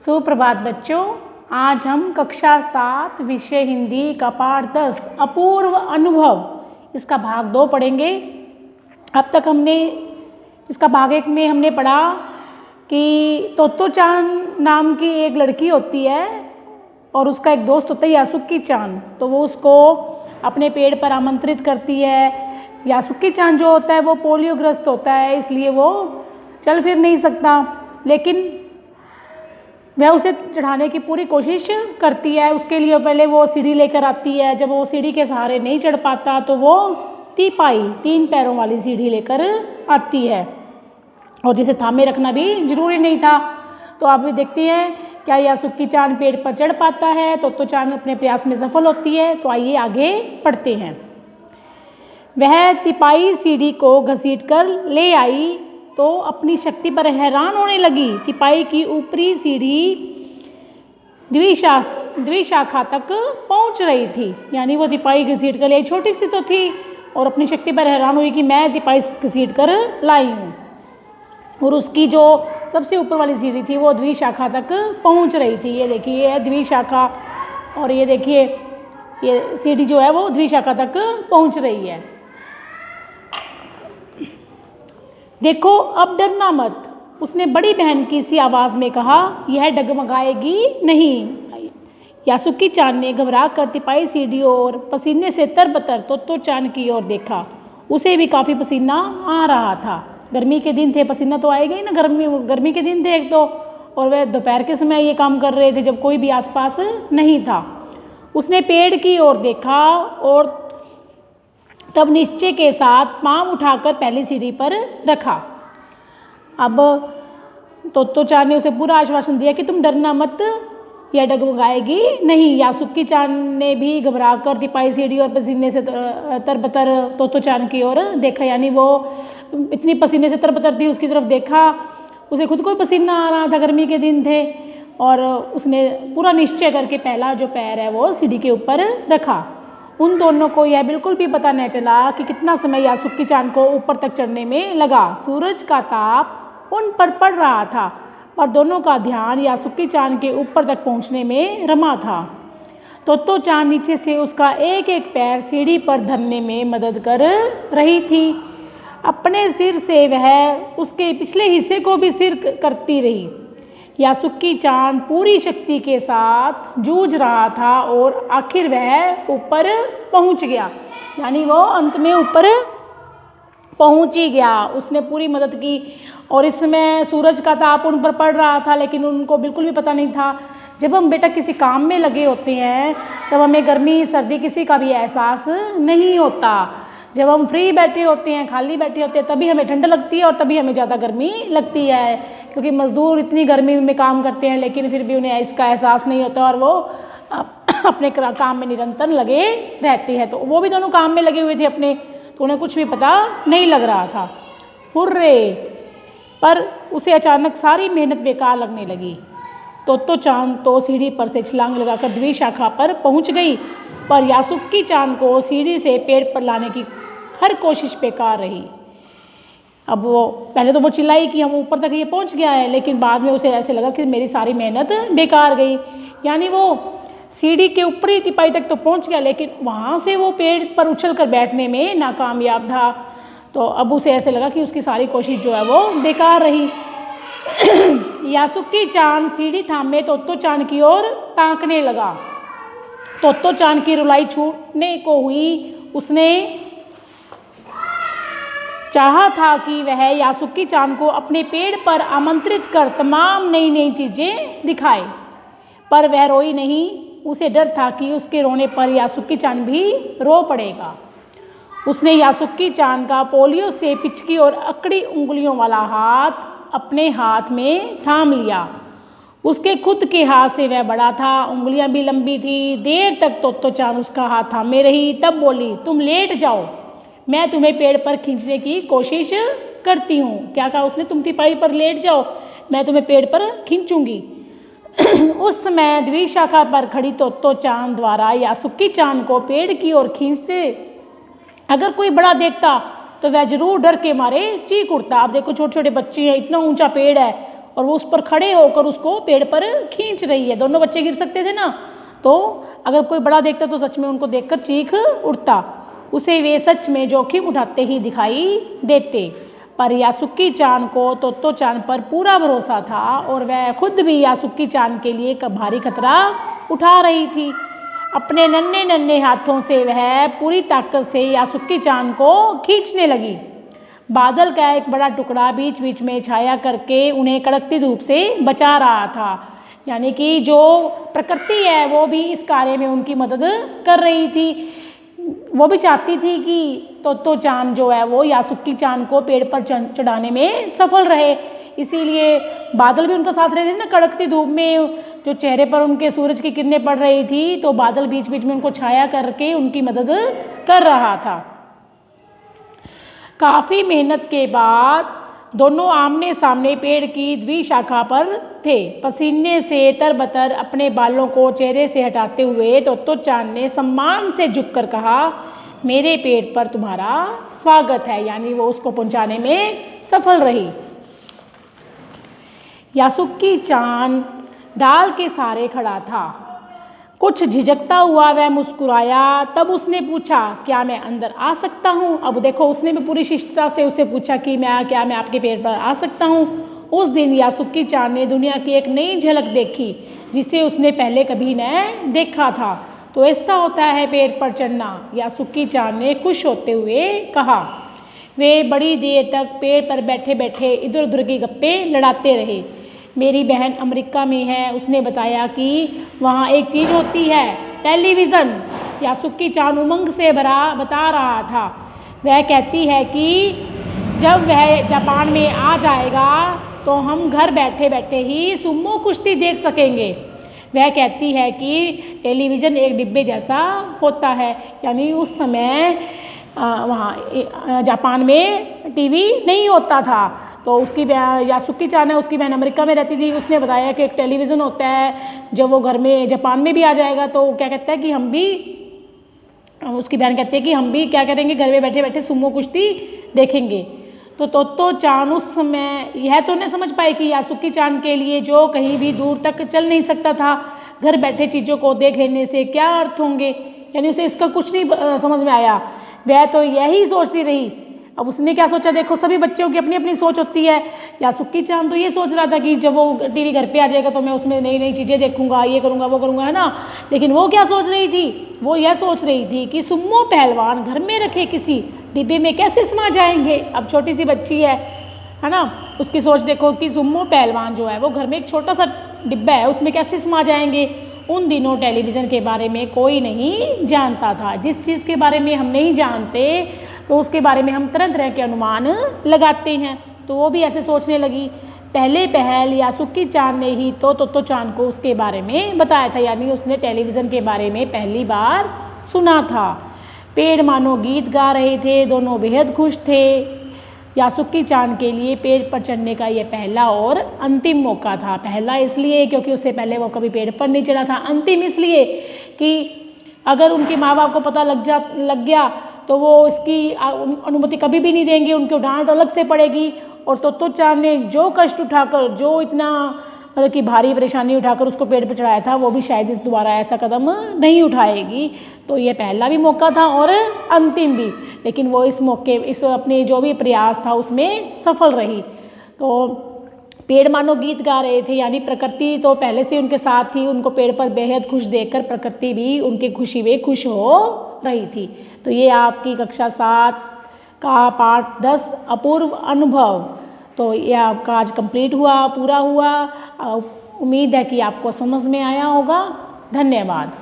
सुप्रभात बच्चों, आज हम कक्षा 7 विषय हिंदी का पाठ 10 अपूर्व अनुभव इसका भाग 2 पढ़ेंगे। अब तक हमने इसका भाग 1 में हमने पढ़ा कि तोतो चान नाम की एक लड़की होती है और उसका एक दोस्त होता है यासुकी चान। तो वो उसको अपने पेड़ पर आमंत्रित करती है। यासुकी चान जो होता है वो पोलियोग्रस्त होता है, इसलिए वो चल फिर नहीं सकता, लेकिन वह उसे चढ़ाने की पूरी कोशिश करती है। उसके लिए पहले वो सीढ़ी लेकर आती है। जब वो सीढ़ी के सहारे नहीं चढ़ पाता तो वो तीपाई 3 पैरों वाली सीढ़ी लेकर आती है, और जिसे थामे रखना भी जरूरी नहीं था। तो आप भी देखते हैं क्या यासुकी चान पेड़ पर चढ़ पाता है। तो चान अपने प्रयास में सफल होती है। तो आइए आगे पढ़ते हैं। वह तिपाई सीढ़ी को घसीट कर ले आई तो अपनी शक्ति पर हैरान होने लगी। तिपाई की ऊपरी सीढ़ी द्विशाखा तक पहुंच रही थी, यानी वो तिपाई घसीट कर ले, छोटी सी तो थी, और अपनी शक्ति पर हैरान हुई कि मैं तिपाई घसीट कर लाई हूँ। और उसकी जो सबसे ऊपर वाली सीढ़ी थी वो द्विशाखा तक पहुंच रही थी। ये देखिए ये द्विशाखा, और ये देखिए ये सीढ़ी जो है वो द्विशाखा तक पहुंच रही है। देखो अब डरना मत, उसने बड़ी बहन की सी आवाज़ में कहा। यह डगमगाएगी नहीं। यासुकी चान ने घबरा कर तिपाई सीढ़ी और पसीने से तरबतर तो चान की ओर देखा। उसे भी काफ़ी पसीना आ रहा था। गर्मी के दिन थे, पसीना तो आएगा ही ना। गर्मी के दिन थे एक तो, और वह दोपहर के समय ये काम कर रहे थे जब कोई भी आसपास नहीं था। उसने पेड़ की ओर देखा और तब निश्चय के साथ पाँव उठाकर पहली सीढ़ी पर रखा। अब तो चान ने उसे पूरा आश्वासन दिया कि तुम डरना मत, यह डगमगाएगी नहीं। यासुकी चान ने भी घबरा कर तिपाई सीढ़ी और पसीने से तरबतर तो चान की ओर देखा, यानी वो इतनी पसीने से तरबतर थी, उसकी तरफ देखा। उसे खुद को पसीना आ रहा था, गर्मी के दिन थे, और उसने पूरा निश्चय करके पहला जो पैर है वो सीढ़ी के ऊपर रखा। उन दोनों को यह बिल्कुल भी पता नहीं चला कि कितना समय यासुकी चान को ऊपर तक चढ़ने में लगा। सूरज का ताप उन पर पड़ रहा था, पर दोनों का ध्यान यासुकी चान के ऊपर तक पहुंचने में रमा था। तो चान नीचे से उसका एक एक पैर सीढ़ी पर धरने में मदद कर रही थी। अपने सिर से वह उसके पिछले हिस्से को भी स्थिर करती रही। यासुकी चान पूरी शक्ति के साथ जूझ रहा था और आखिर वह ऊपर पहुंच गया, यानी वो अंत में ऊपर पहुंच ही गया। उसने पूरी मदद की, और इसमें सूरज का ताप उन पर पड़ रहा था, लेकिन उनको बिल्कुल भी पता नहीं था। जब हम बेटा किसी काम में लगे होते हैं तब हमें गर्मी सर्दी किसी का भी एहसास नहीं होता। जब हम फ्री बैठे होते हैं, खाली बैठे होते हैं, तभी हमें ठंड लगती है और तभी हमें ज़्यादा गर्मी लगती है, क्योंकि मज़दूर इतनी गर्मी में काम करते हैं लेकिन फिर भी उन्हें इसका एहसास नहीं होता और वो अपने काम में निरंतर लगे रहते हैं। तो वो भी दोनों काम में लगे हुए थे अपने, तो उन्हें कुछ भी पता नहीं लग रहा था। हुर्रे! पर उसे अचानक सारी मेहनत बेकार लगने लगी। तो चान तो सीढ़ी पर से छलांग लगाकर द्विशाखा पर पहुंच गई, पर यासुकी चान को सीढ़ी से पेड़ पर लाने की हर कोशिश बेकार रही। अब वो पहले तो वो चिल्लाई कि हम ऊपर तक ये पहुंच गया है, लेकिन बाद में उसे ऐसे लगा कि मेरी सारी मेहनत बेकार गई। यानी वो सीढ़ी के ऊपरी तिपाई तक तो पहुंच गया, लेकिन वहाँ से वो पेड़ पर उछल कर बैठने में नाकामयाब था। तो अब उसे ऐसे लगा कि उसकी सारी कोशिश जो है वो बेकार रही। यासुकी चान सीढ़ी थामे तो चान की ओर ताकने लगा। तो चान की रुलाई छूटने को हुई। उसने चाहा था कि वह यासुकी चान को अपने पेड़ पर आमंत्रित कर तमाम नई नई चीज़ें दिखाए, पर वह रोई नहीं। उसे डर था कि उसके रोने पर यासुकी चान भी रो पड़ेगा। उसने यासुकी चान का पोलियो से पिचकी और अकड़ी उंगलियों वाला हाथ अपने हाथ में थाम लिया। उसके खुद के हाथ से वह बड़ा था, उंगलियां भी लंबी थी। देर तक तो चान उसका हाथ थामे रही, तब बोली, तुम लेट जाओ, मैं तुम्हें पेड़ पर खींचने की कोशिश करती हूँ। क्या कहा उसने? तुम तिपाई पर लेट जाओ, मैं तुम्हें पेड़ पर खींचूंगी। उस समय द्विशाखा पर खड़ी तो चान द्वारा यासुकी चान को पेड़ की ओर खींचते अगर कोई बड़ा देखता तो वह जरूर डर के मारे चीख उठता। आप देखो छोटे छोटे बच्चे हैं, इतना ऊंचा पेड़ है और वो उस पर खड़े होकर उसको पेड़ पर खींच रही है। दोनों बच्चे गिर सकते थे ना, तो अगर कोई बड़ा देखता तो सच में उनको देखकर चीख उठता। उसे वे सच में जोखिम उठाते ही दिखाई देते। पर यासुकी चान को तोत्तो चान पर पूरा भरोसा था और वह खुद भी यासुकी चान के लिए एक भारी खतरा उठा रही थी। अपने नन्हे नन्हे हाथों से वह पूरी ताकत से यासुकी चान को खींचने लगी। बादल का एक बड़ा टुकड़ा बीच बीच में छाया करके उन्हें कड़कती धूप से बचा रहा था। यानी कि जो प्रकृति है वो भी इस कार्य में उनकी मदद कर रही थी। वो भी चाहती थी कि तोत्तो चान जो है वो यासुकी चान को पेड़ पर चढ़ाने में सफल रहे, इसीलिए बादल भी उनका साथ रहे थे ना। कड़कती धूप में जो चेहरे पर उनके सूरज की किरणें पड़ रही थी, तो बादल बीच बीच में उनको छाया करके उनकी मदद कर रहा था। काफ़ी मेहनत के बाद दोनों आमने सामने पेड़ की द्विशाखा पर थे। पसीने से तरबतर अपने बालों को चेहरे से हटाते हुए तोत्तो चान ने सम्मान से झुककर कहा, मेरे पेड़ पर तुम्हारा स्वागत है। यानी वो उसको पहुंचाने में सफल रही। यासुकी चान डाल के सहारे खड़ा था। कुछ झिझकता हुआ वह मुस्कुराया। तब उसने पूछा, क्या मैं अंदर आ सकता हूँ? अब देखो, उसने भी पूरी शिष्टता से उससे पूछा कि क्या मैं आपके पेड़ पर आ सकता हूँ। उस दिन यासुकी चान ने दुनिया की एक नई झलक देखी जिसे उसने पहले कभी न देखा था। तो ऐसा होता है पेड़ पर चढ़ना, यासुकी चान ने खुश होते हुए कहा। वे बड़ी देर तक पेड़ पर बैठे बैठे इधर उधर की गप्पें लड़ाते रहे। मेरी बहन अमेरिका में है, उसने बताया कि वहाँ एक चीज़ होती है, टेलीविज़न। यासुकी चान उमंग से भरा बता रहा था। वह कहती है कि जब वह जापान में आ जाएगा तो हम घर बैठे बैठे ही सुमो कुश्ती देख सकेंगे। वह कहती है कि टेलीविज़न एक डिब्बे जैसा होता है। यानी उस समय वहाँ जापान में टीवी नहीं होता था। तो उसकी यासुकी चान है, उसकी बहन अमेरिका में रहती थी। उसने बताया कि एक टेलीविज़न होता है, जब वो घर में जापान में भी आ जाएगा तो क्या कहता है कि हम भी, उसकी बहन कहती है कि हम भी क्या करेंगे, घर में बैठे बैठे सुमो कुश्ती देखेंगे। तो तोत्तो चान उस समय यह तो नहीं समझ पाई कि यासुकी चान के लिए जो कहीं भी दूर तक चल नहीं सकता था, घर बैठे चीज़ों को देख लेने से क्या अर्थ होंगे। यानी उसे इसका कुछ नहीं समझ में आया। वह तो यही सोचती रही। अब उसने क्या सोचा, देखो सभी बच्चों की अपनी अपनी सोच होती है। यासुकी चान तो ये सोच रहा था कि जब वो टीवी घर पे आ जाएगा तो मैं उसमें नई नई चीज़ें देखूंगा, ये करूंगा वो करूंगा, है ना। लेकिन वो क्या सोच रही थी, वो यह सोच रही थी कि सुमो पहलवान घर में रखे किसी डिब्बे में कैसे समा जाएंगे। अब छोटी सी बच्ची है ना, उसकी सोच देखो कि सुमो पहलवान जो है वो घर में एक छोटा सा डिब्बा है, उसमें कैसे समा जाएंगे। उन दिनों टेलीविज़न के बारे में कोई नहीं जानता था। जिस चीज़ के बारे में हम नहीं जानते तो उसके बारे में हम तरह तरह के अनुमान लगाते हैं। तो वो भी ऐसे सोचने लगी। पहले पहल यासुकी चान ने ही तो तोत्तो चान को उसके बारे में बताया था। यानी उसने टेलीविज़न के बारे में पहली बार सुना था। पेड़ मानो गीत गा रहे थे, दोनों बेहद खुश थे। यासुकी चान के लिए पेड़ पर चढ़ने का ये पहला और अंतिम मौका था। पहला इसलिए क्योंकि उससे पहले वो कभी पेड़ पर नहीं चढ़ा था। अंतिम इसलिए कि अगर उनके माँ बाप को पता लग गया तो वो इसकी अनुमति कभी भी नहीं देंगे, उनको डांट अलग से पड़ेगी। और तोत्तो चान ने जो कष्ट उठाकर, जो इतना मतलब कि भारी परेशानी उठाकर उसको पेड़ पर चढ़ाया था, वो भी शायद इस दोबारा ऐसा कदम नहीं उठाएगी। तो ये पहला भी मौका था और अंतिम भी। लेकिन वो इस मौके, इस अपने जो भी प्रयास था उसमें सफल रही। तो पेड़ मानो गीत गा रहे थे, यानी प्रकृति तो पहले से उनके साथ थी। उनको पेड़ पर बेहद खुश देखकर प्रकृति भी उनकी खुशी में खुश हो रही थी। तो ये आपकी कक्षा 7 का पाठ 10 अपूर्व अनुभव, तो ये आपका आज कंप्लीट हुआ, पूरा हुआ। उम्मीद है कि आपको समझ में आया होगा। धन्यवाद।